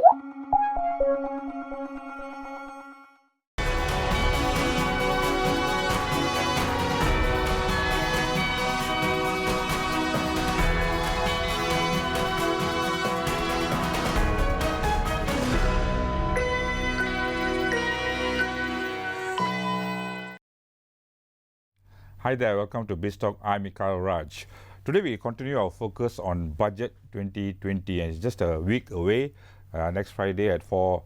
Hi there, welcome to BizTalk. I'm Mikhail Raj. Today we continue our focus on Budget 2020, and it's just a week away, next Friday at 4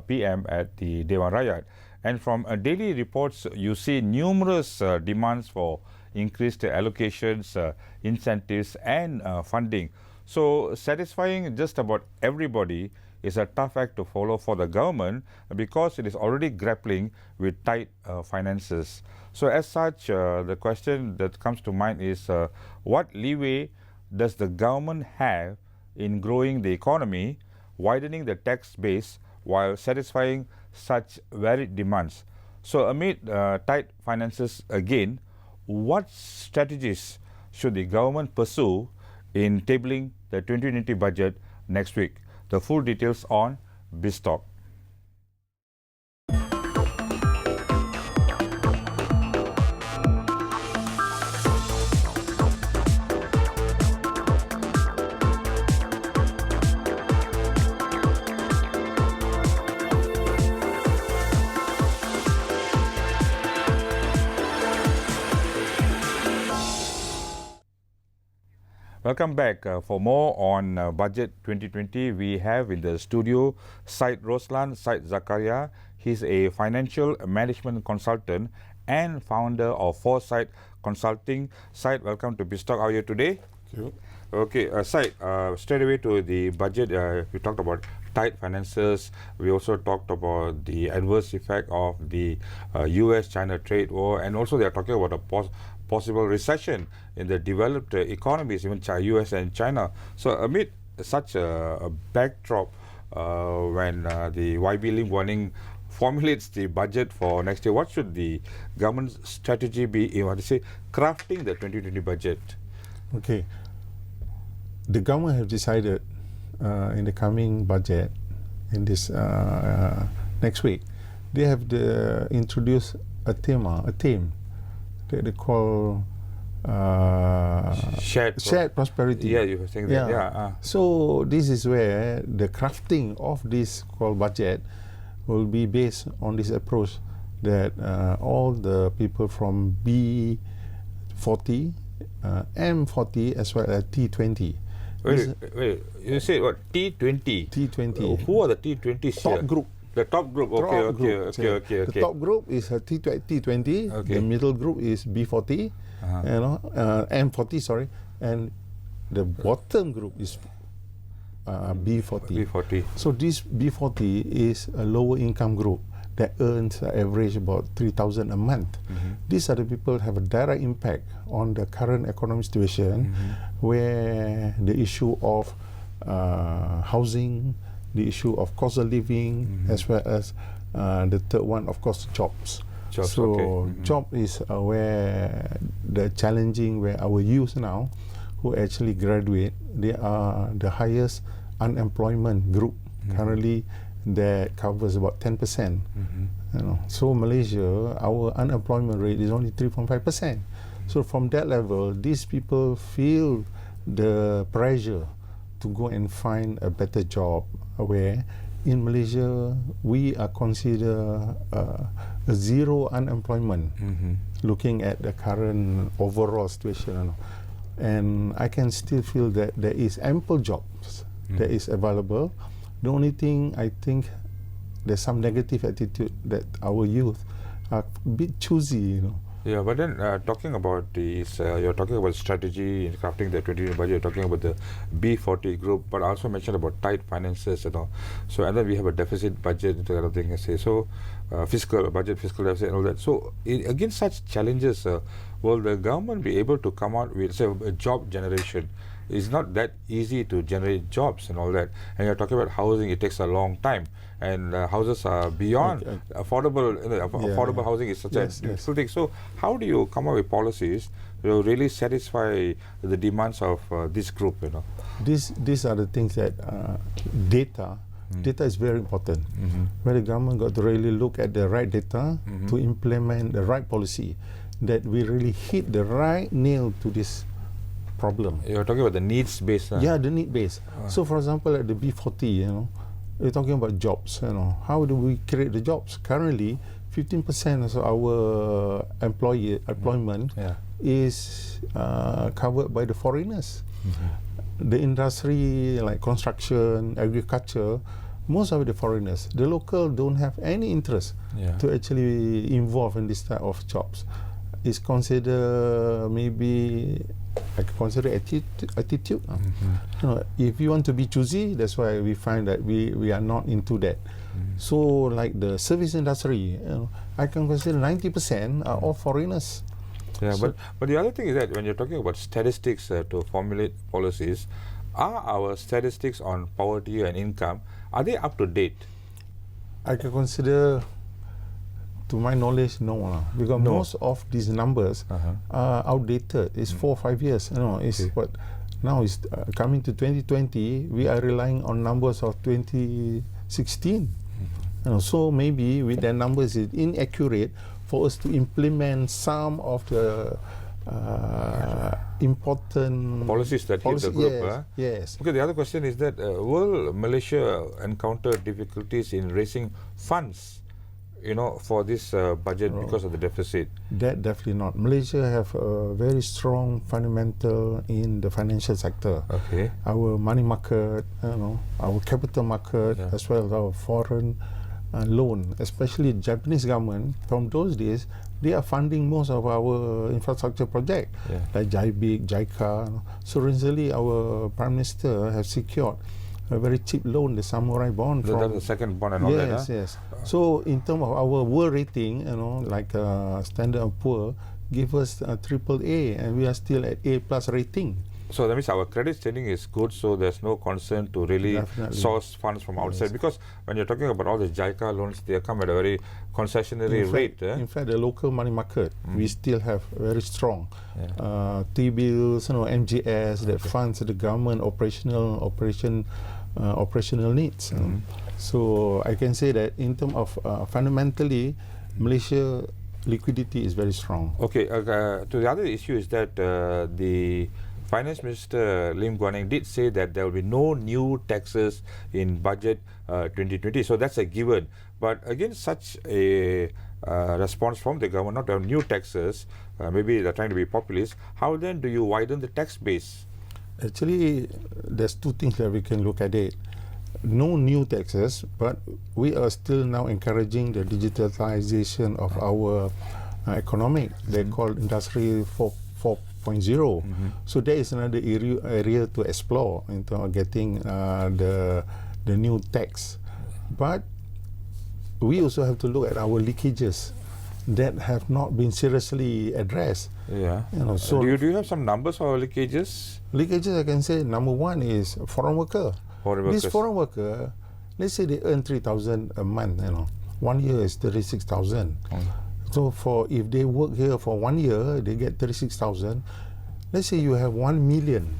p.m. at the Dewan Rakyat. And from daily reports, you see numerous demands for increased allocations, incentives and funding. So satisfying just about everybody is a tough act to follow for the government because it is already grappling with tight finances. So as such, the question that comes to mind is what leeway does the government have in growing the economy, widening the tax base while satisfying such varied demands? So amid tight finances again, what strategies should the government pursue in tabling the 2020 budget next week? The full details on BizTalk. Welcome back. For more on Budget 2020, we have in the studio Syed Roslan Syed Zakaria. He's a financial management consultant and founder of Foresight Consulting. Syed, welcome to BizTalk. How are you today? Thank you. Okay, Syed, straight away to the budget. We talked about tight finances. We also talked about the adverse effect of the US-China trade war, and also they are talking about a possible recession in the developed economies, even US and China. So amid such a backdrop, when the YB Lim Guaning formulates the budget for next year, what should the government's strategy be in crafting the 2020 budget? Okay. The government have decided in the coming budget, in this next week, they have introduced a theme that they call shared prosperity. Yeah, you were saying that. Yeah. So this is where the crafting of this called budget will be based on this approach that all the people from B40, M40 as well as T20. Wait, you say what? T20? T20. Who are the T20s top here? group. The top group, okay. The top group is T20, okay. The middle group is B40, M40, sorry, and the bottom group is B40. So this B40 is a lower income group that earns average about 3,000 a month. These are the people who have a direct impact on the current economic situation, where the issue of housing, the issue of cost of living, as well as the third one, of course, jobs. So job is where the challenging, where our youth now, who actually graduate, they are the highest unemployment group currently, that covers about 10%. So Malaysia, our unemployment rate is only 3.5%. So from that level, these people feel the pressure to go and find a better job, where in Malaysia we are considered a zero unemployment, looking at the current overall situation. And I can still feel that there is ample jobs that is available. The only thing, I think there's some negative attitude that our youth are a bit choosy, Yeah, but then talking about this, you're talking about strategy in crafting the 2020 budget, you're talking about the B40 group, but also mentioned about tight finances and all. So, and then we have a deficit budget and other thing, I say. So, fiscal deficit and all that. So, against such challenges, will the government be able to come out with, say, a job generation? It's not that easy to generate jobs and all that. And you're talking about housing, it takes a long time. And houses are beyond affordable. Affordable housing is such a beautiful thing. So how do you come up with policies to really satisfy the demands of this group? These are the things that data Data is very important. Where the government got to really look at the right data to implement the right policy, that we really hit the right nail to this problem. You're talking about the needs-based. Yeah, the need base. So, for example, at the B40, we're talking about jobs. How do we create the jobs? Currently, 15% of our employment is covered by the foreigners. The industry like construction, agriculture, most of the foreigners. The local don't have any interest to actually involve in this type of jobs. It's considered maybe, I consider attitude. If you want to be choosy, that's why we find that we are not into that. So like the service industry, I can consider 90% are all foreigners. Yeah, so but the other thing is that when you're talking about statistics to formulate policies, are our statistics on poverty and income, are they up to date? I can consider, to my knowledge, no, because most of these numbers are outdated. It's 4 or 5 years. It's what now is coming to 2020. We are relying on numbers of 2016. So maybe with their numbers is inaccurate for us to implement some of the important policies that hit the group. Yes. Okay, the other question is that will Malaysia encounter difficulties in raising funds, for this budget because of the deficit? That definitely not. Malaysia have a very strong fundamental in the financial sector. Okay. Our money market, our capital market, as well as our foreign loan, especially Japanese government. From those days, they are funding most of our infrastructure project, like JIBIC, JICA. So recently, our Prime Minister has secured a very cheap loan, the Samurai bond. That's the second bond and all that. Yes. So in terms of our world rating, like Standard & Poor give us a AAA, and we are still at A+ rating. So that means our credit standing is good, so there's no concern to really source funds from outside. Because when you're talking about all the JICA loans, they come at a very concessionary rate. In fact, the local money market, we still have very strong T-bills, MGS that funds the government operational needs. So I can say that in terms of fundamentally, Malaysia liquidity is very strong. Okay, to the other issue is that the Finance Minister Lim Guan Eng did say that there will be no new taxes in budget 2020. So that's a given. But against such a response from the government, not to have new taxes, maybe they're trying to be populist, how then do you widen the tax base? Actually, there's two things that we can look at it. No new taxes, but we are still now encouraging the digitalization of our economic. They call Industry 4.0. So there is another area to explore in terms of getting the new tax. But we also have to look at our leakages that have not been seriously addressed. So do you have some numbers for our leakages? Leakages, I can say, number one is foreign worker. This foreign worker, let's say they earn 3,000 a month. 1 year is 36,000. So if they work here for 1 year, they get 36,000. Let's say you have 1 million.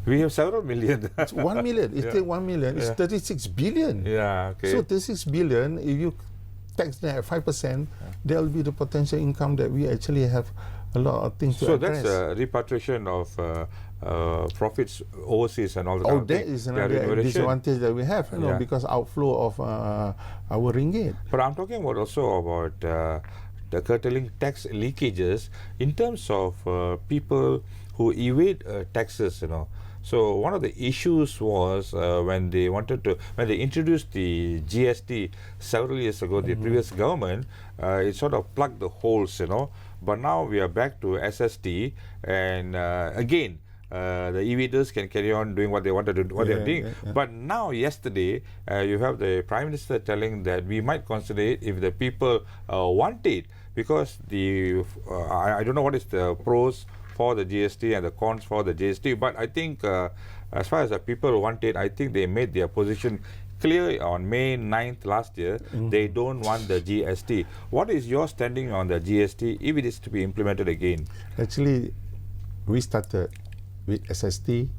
We have several million. 1 million. If take 1 million, it's 36 billion. So 36 billion, if you tax them at 5%, there will be the potential income that we actually have a lot of things to address. So that's repatriation of profits overseas and all that. Oh, that is another disadvantage that we have, because outflow of our ringgit. But I'm talking about also about the curtailing tax leakages in terms of people who evade taxes. So one of the issues was when they introduced the GST several years ago, the previous government, it sort of plugged the holes, But now we are back to SST, and again, the evaders can carry on doing what they wanted to do, what they're doing. But now, yesterday, you have the Prime Minister telling that we might consider it if the people want it, because I don't know what is the pros for the GST and the cons for the GST, but I think as far as the people want it, I think they made their position clear on May 9th last year. They don't want the GST. What is your standing on the GST if it is to be implemented again? Actually, we started with SST.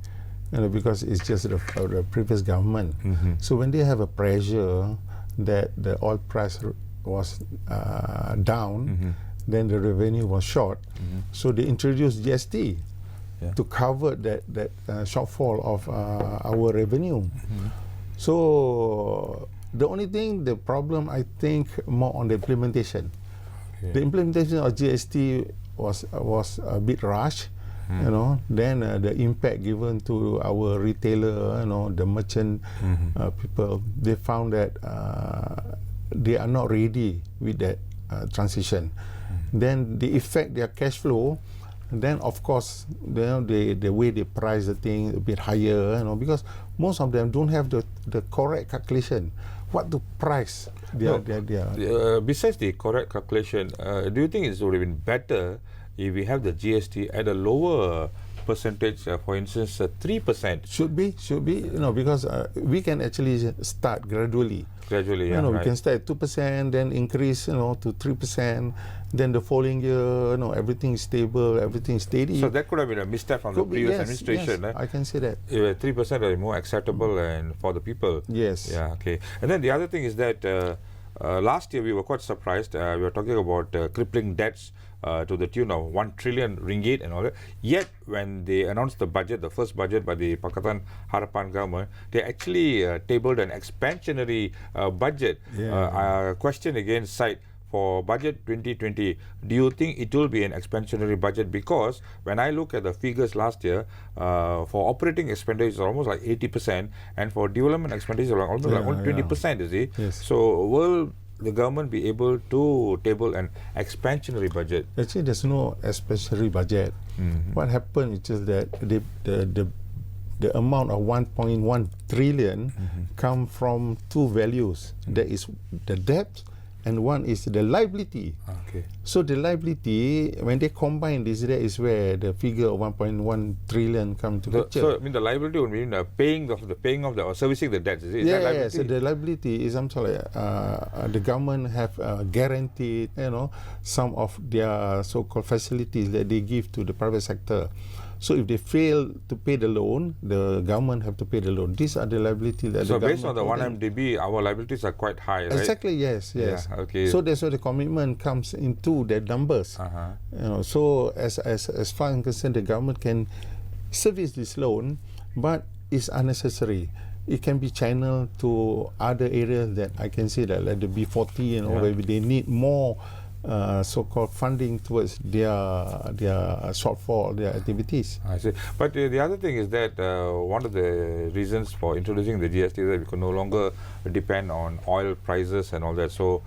because it's just the previous government. So when they have a pressure that the oil price was down, then the revenue was short. So they introduced GST to cover that shortfall of our revenue. So the only thing, the problem, I think, more on the implementation. The implementation of GST was a bit rushed. Then the impact given to our retailer, the merchant people, they found that they are not ready with that transition. Then they affect their cash flow. Then of course, the way they price the thing a bit higher, because most of them don't have the correct calculation. What to price their besides the correct calculation, do you think it would have been better if we have the GST at a lower percentage, for instance, 3%? Should be, because we can actually start gradually. Gradually, we can start at 2%, then increase, to 3%. Then the following year, everything is stable, everything is steady. So that could have been a misstep from the previous administration. Yes, I can say that. 3% are more acceptable and for the people. Yes. Yeah. Okay. And then the other thing is that last year we were quite surprised. We were talking about crippling debts to the tune of 1 trillion ringgit and all that. Yet, when they announced the budget, the first budget by the Pakatan Harapan government, they actually tabled an expansionary budget. Question again, side for budget 2020. Do you think it will be an expansionary budget? Because when I look at the figures last year, for operating expenditure almost like 80%, and for development expenditure almost like only 20%, is it? Yes. So will the government be able to table an expansionary budget? Actually, there's no expansionary budget. What happened is just that the amount of 1.1 trillion come from two values. That is the debt, and one is the liability. Okay. So the liability, when they combine this, that is where the figure of 1.1 trillion come to picture. So I mean the liability would mean paying of the or servicing the debts. Is that liability? So the liability is something like the government have guaranteed, some of their so-called facilities that they give to the private sector. So if they fail to pay the loan, the government have to pay the loan. These are the liabilities that the government. So based on the 1MDB, our liabilities are quite high, right? Exactly. Yes. Yeah, okay. So that's where the commitment comes into the numbers. So as far as I'm concerned, the government can service this loan, but it's unnecessary. It can be channeled to other areas that I can say that, like the B40, where they need more so-called funding towards their shortfall, their activities. I see. But the other thing is that one of the reasons for introducing the GST is that we can no longer depend on oil prices and all that. So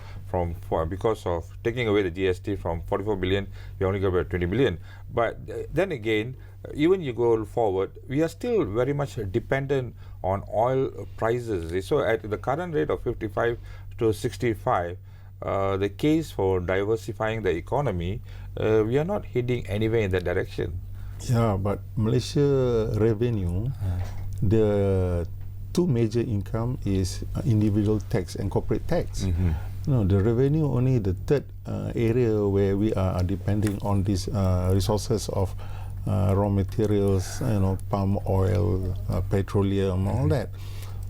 because of taking away the GST from 44 billion, we only go about 20 billion. But then again, even you go forward, we are still very much dependent on oil prices. So at the current rate of 55 to 65, the case for diversifying the economy, we are not heading anywhere in that direction. Yeah, but Malaysia revenue, the two major income is individual tax and corporate tax. The revenue only the third area where we are depending on these resources of raw materials, palm oil, petroleum, all that.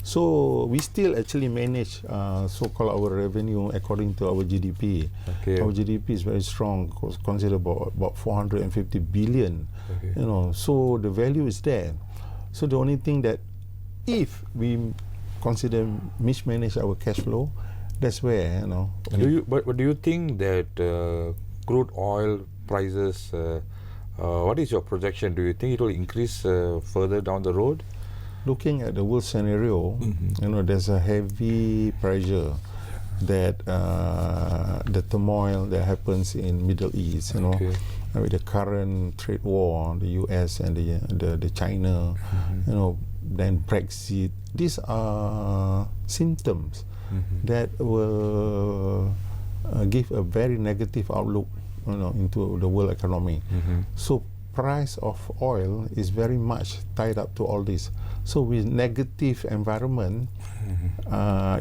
So we still actually manage so-called our revenue according to our GDP. Okay. Our GDP is very strong, considered about 450 billion. Okay. So the value is there. So the only thing that if we consider mismanage our cash flow, that's where But do you think that crude oil prices? What is your projection? Do you think it will increase further down the road? Looking at the world scenario, there's a heavy pressure that the turmoil that happens in Middle East, with the current trade war, the US and the China, then Brexit. These are symptoms that will give a very negative outlook, into the world economy. So price of oil is very much tied up to all this. So with negative environment,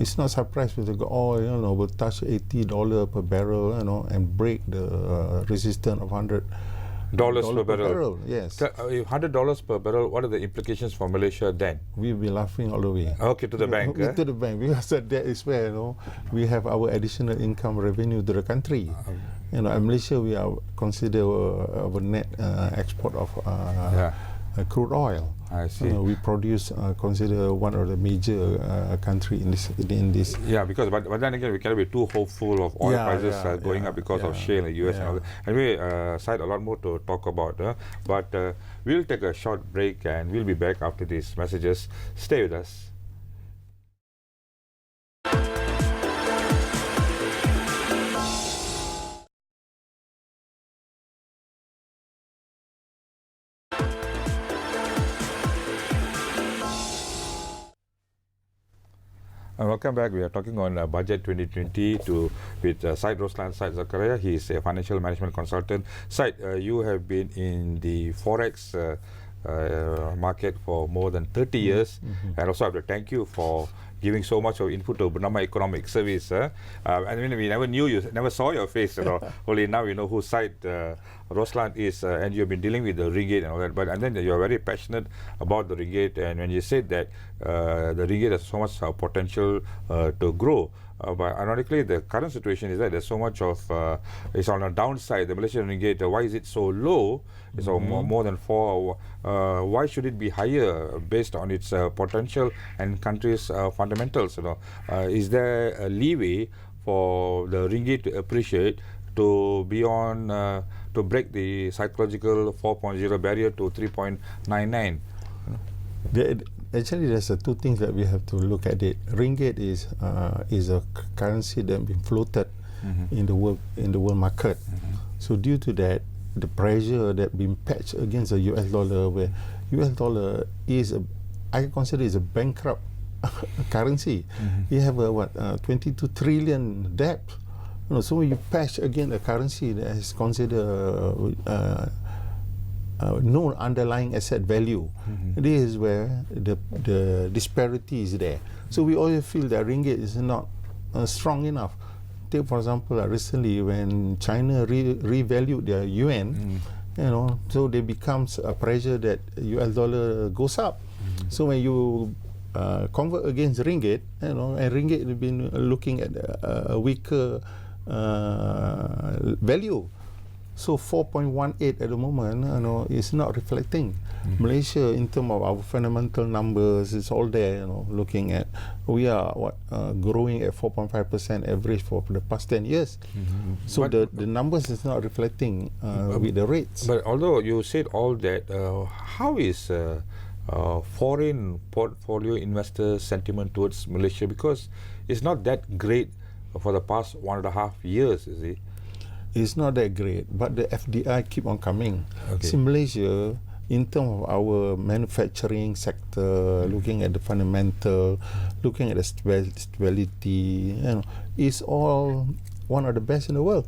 it's not surprised with the oil, will touch $80 per barrel, and break the resistance of $100 dollars per barrel. Yes. So, $100 per barrel, what are the implications for Malaysia then? We'll be laughing all the way. Okay, to the bank. To the bank, because that is where we have our additional income revenue to the country. In Malaysia, we are considered our net export of crude oil. I see. We produce, consider one of the major country in this. Yeah, because but then again, we cannot be too hopeful of oil prices going up because of shale in the US and all that. Anyway, Syed, a lot more to talk about, but we'll take a short break and we'll be back after these messages. Stay with us. Welcome back. We are talking on Budget 2020 with Syed Roslan Syed Zakaria. He is a financial management consultant. Syed, you have been in the Forex market for more than 30 years. And also I have to thank you for giving so much of input to Bernama Economic Service. I mean, we never knew you, never saw your face at all. Only now we know who Syed Roslan is, and you've been dealing with the Ringgit and all that. And then you're very passionate about the Ringgit, and when you said that the Ringgit has so much potential to grow. But ironically, the current situation is that there's so much of it's on the downside. The Malaysian Ringgit, why is it so low? It's more than 4. Why should it be higher based on its potential and country's fundamentals? Is there a leeway for the Ringgit to appreciate to beyond to break the psychological 4.0 barrier to 3.99? Actually, there's two things that we have to look at it. Ringgit is a currency that been floated in the world market. So due to that, the pressure that been patched against the US dollar, where US dollar is I consider is a bankrupt currency. You have a 22 trillion debt. So when you patch against a currency that is considered no underlying asset value, this is where the disparity is there. So we always feel that Ringgit is not strong enough. Take for example, recently when China revalued their yuan, so there becomes a pressure that US dollar goes up. So when you convert against Ringgit, and Ringgit has been looking at a weaker value. So 4.18 at the moment, is not reflecting. Malaysia, in terms of our fundamental numbers, it's all there. Looking at we are growing at 4.5% average for the past 10 years. So but the numbers is not reflecting with the rates. But although you said all that, how is foreign portfolio investor sentiment towards Malaysia? Because it's not that great for the past 1.5 years, is it? It's not that great, but the FDI keep on coming. Okay. See, Malaysia, in terms of our manufacturing sector, looking at the fundamental, looking at the stability, is all one of the best in the world.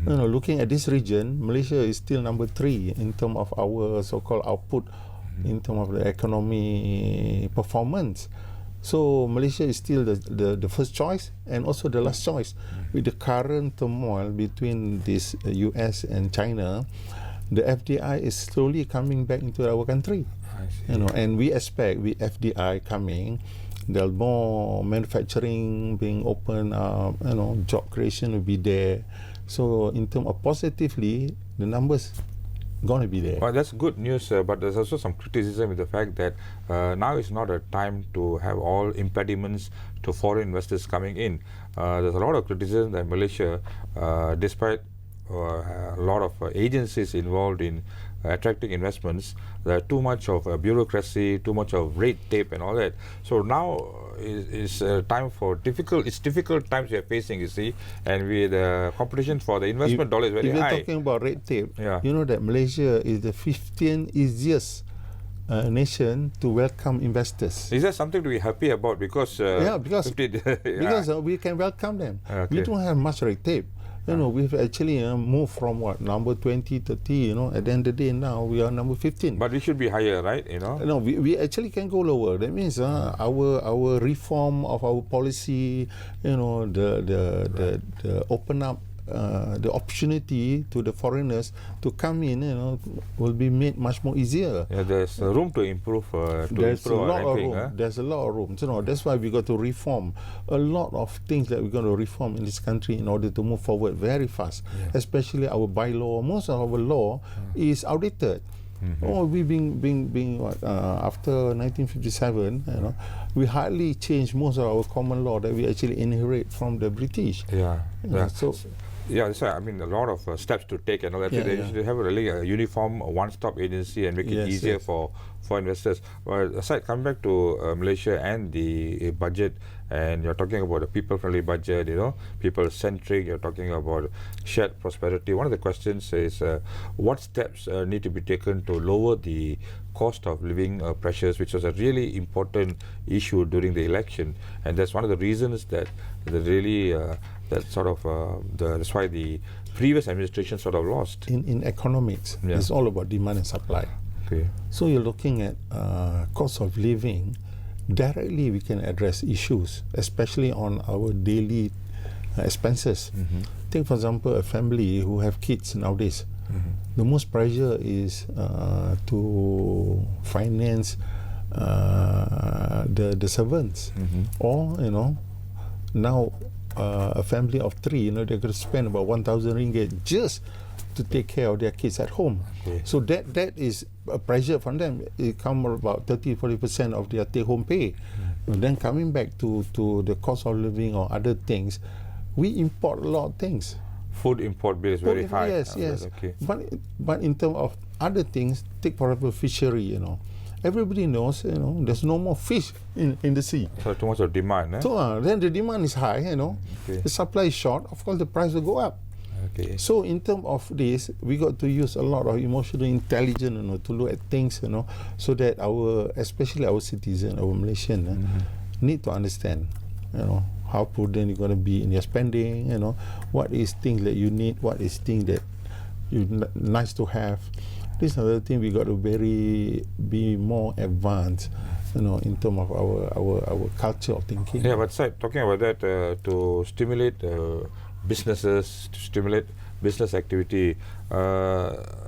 Looking at this region, Malaysia is still number 3 in terms of our so-called output, in terms of the economy performance. So Malaysia is still the first choice and also the last choice. With the current turmoil between this US and China, the FDI is slowly coming back into our country. I see. And we expect with FDI coming, there'll more manufacturing being open up, job creation will be there. So in terms of positively, the numbers going to be there. Well, that's good news, but there's also some criticism with the fact that now is not a time to have all impediments to foreign investors coming in. There's a lot of criticism that Malaysia, despite a lot of agencies involved in attracting investments, there are too much of bureaucracy, too much of red tape and all that. So now is time for difficult times we are facing, you see, and with the competition for the investment dollar is very high. If you're talking about red tape, yeah. You know that Malaysia is the 15th easiest nation to welcome investors. Is that something to be happy about? Because because we can welcome them. Okay. We don't have much red tape. We've actually moved from number 20, 30, at the end of the day now we are number 15. But we should be higher, right? No, we actually can go lower. That means our reform of our policy, the open up the opportunity to the foreigners to come in, will be made much more easier. Yeah, there's room to improve. There's a our lot of ranking, room. There's a lot of room. That's why we got to reform a lot of things that we're going to reform in this country in order to move forward very fast. Yeah. Especially our bylaw. Most of our law is outdated. Oh, we being after 1957, we hardly changed most of our common law that we actually inherit from the British. So. Yeah, that's right. I mean, a lot of steps to take and all that. They should have a really uniform one-stop agency and make it easier for investors. But aside, coming back to Malaysia and the budget, and you're talking about a people-friendly budget, people-centric, you're talking about shared prosperity. One of the questions is, what steps need to be taken to lower the cost of living pressures, which was a really important issue during the election, and that's one of the reasons that really that's why the previous administration sort of lost. In economics, it's all about demand and supply. Okay. So you're looking at cost of living. Directly, we can address issues, especially on our daily expenses. Take, for example, a family who have kids nowadays. The most pressure is to finance the servants, or now a family of 3, they're going to spend about 1,000 ringgit just to take care of their kids at home. So that is a pressure from them. It comes about 30-40% of their take-home pay. Then coming back to the cost of living or other things, we import a lot of things. Food import bill is very high. Yes. Okay. But in terms of other things, take for example fishery. Everybody knows, there's no more fish in the sea. So too much of demand. So then the demand is high. The supply is short. Of course, the price will go up. Okay. So in terms of this, we got to use a lot of emotional intelligence, to look at things, so that especially our citizens, our Malaysian, need to understand, how prudent you're going to be in your spending, what is things that you need, what is things that nice to have. This is another thing we got to be more advanced, in terms of our culture of thinking. Yeah, but talking about that, to stimulate businesses, to stimulate business activity,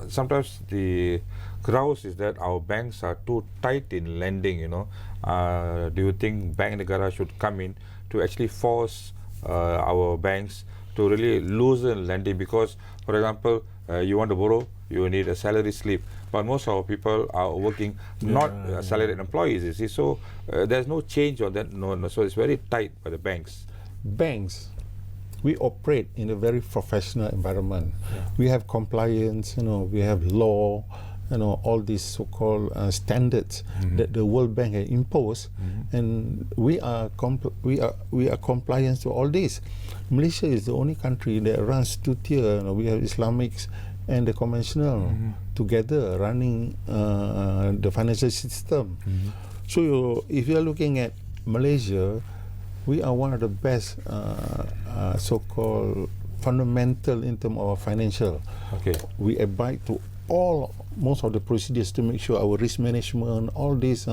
sometimes the grouse is that our banks are too tight in lending. Do you think Bank Negara should come in to actually force our banks to really loosen lending? Because, for example, you want to borrow, you need a salary slip, but most of our people are working not salaried employees, you see. So there's no change on that. No. So it's very tight by the banks. Banks, we operate in a very professional environment. We have compliance, we have law, all these so-called standards that the World Bank has imposed, and we are compliant to all this. Malaysia is the only country that runs two tier. We have Islamics and the conventional together running the financial system. So if you are looking at Malaysia, we are one of the best so-called fundamental in terms of financial. Okay. We abide to most of the procedures to make sure our risk management, all this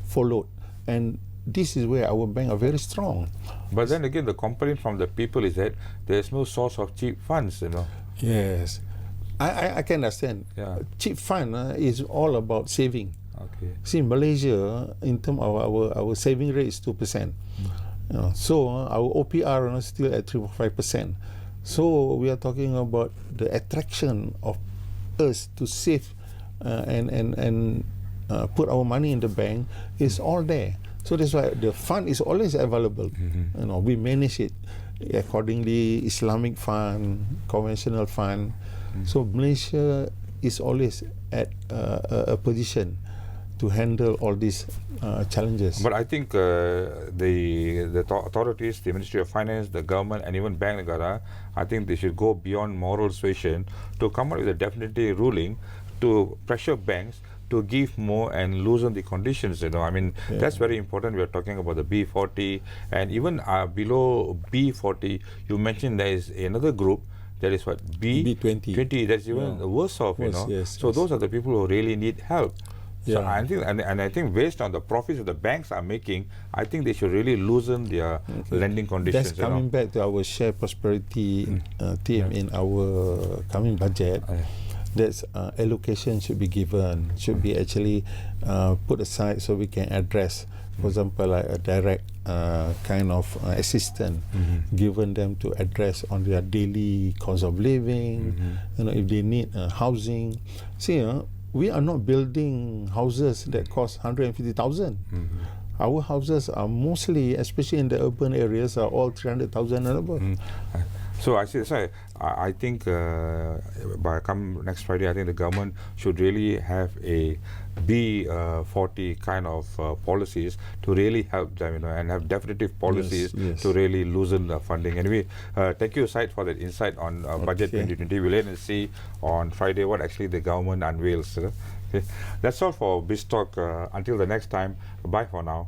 followed. And this is where our bank are very strong. But then again, the complaint from the people is that there's no source of cheap funds, Yes. I can understand. Cheap fund is all about saving. Okay. See, in Malaysia, in terms of our saving rate is 2%. So our OPR is still at 3.5%. So we are talking about the attraction of us to save and put our money in the bank is all there. So that's why the fund is always available. We manage it accordingly, Islamic fund, conventional fund. So Malaysia is always at a position to handle all these challenges. But I think the authorities, the Ministry of Finance, the government, and even Bank Negara, I think they should go beyond moral suasion to come up with a definitive ruling to pressure banks to give more and loosen the conditions. That's very important. We are talking about the B40, and even below B40, you mentioned there is another group. That is what? B20. That's even worse off, Yes, So those are the people who really need help. So Yeah. I think, and I think based on the profits that the banks are making, I think they should really loosen their lending conditions. That's coming back to our share prosperity theme in our coming budget. That's allocation should be given, should be actually put aside so we can address, for example, like a direct kind of assistance given them to address on their daily cost of living. You know, if they need housing. See, we are not building houses that cost 150,000. Our houses are mostly, especially in the urban areas, are all 300,000 and above. So I think by come next Friday, I think the government should really have a B40 kind of policies to really help them, you know, and have definitive policies to really loosen the funding. Anyway, thank you, Syed, for that insight on budget 2020. We'll wait and see on Friday what actually the government unveils. Okay. That's all for BizTalk. Until the next time, bye for now.